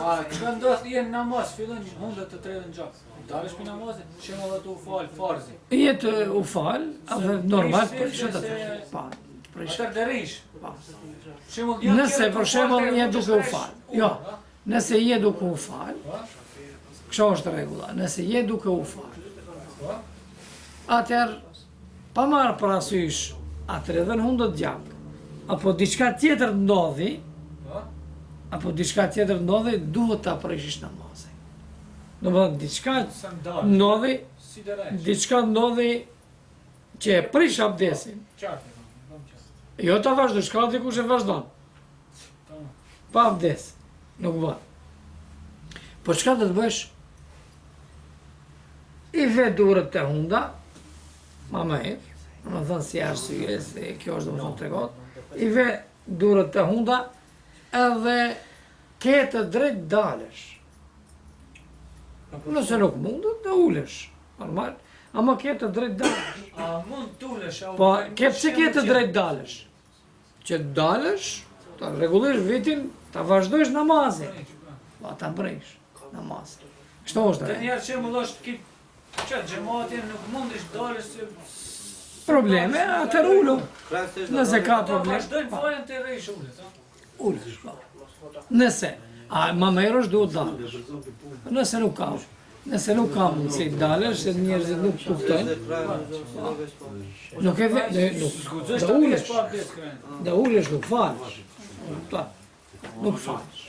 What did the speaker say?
Çka ndodh je në namaz, fillon hundët të tredhën gjak. Dalësh për namazin, shembull ato u fal farzi. Jetë u fal, edhe normal prishet atë. Pa, prishet. Atë derish. Pa. Shembull Nëse për shembull je duke u fal. Jo. Nëse je duke u fal. Kjo është rregulla. Nëse je duke u fal. Atëherë pa marrë parasysh atë edhe në hundët gjak. Apo diçka tjetër ndodhi. Duhet ta prishish namazin. Domethënë diçka ndodhi që e prish abdesin. Jo ta vazhdosh, ka dikush e vazhdon. Pa abdes, nuk bën. Po çka do të bësh? I ve durët të hunda, ma mirë, më thënë si arsye, se kjo është do më thënë tregot, i ve durët të hunda, edhe ke të drejt dalësh. Nëse nuk mundet, dhe ulesh, normal, ama ke të drejt dalësh. A mund t'ulesh? Po, pse ke të drejt dalësh? Që dalësh, ta rregullish vitin, ta vazhdojsh namazin. Po, ta mbrejsh namazin. Kështu është. Të njerë shembull është që xhamatin nuk mundesh dalësh se Probleme, atër ullu. Nëse ka problem. Vazhdojnë fajën të rresh ulet, ha? Ulesh, po. Nëse, ma merësh duhet dalësh. Nëse nuk ka mundësi dalësh, se njerëzit nuk kuptojnë. Nuk e ve, dhe ulesh nuk falësh. Nuk falësh.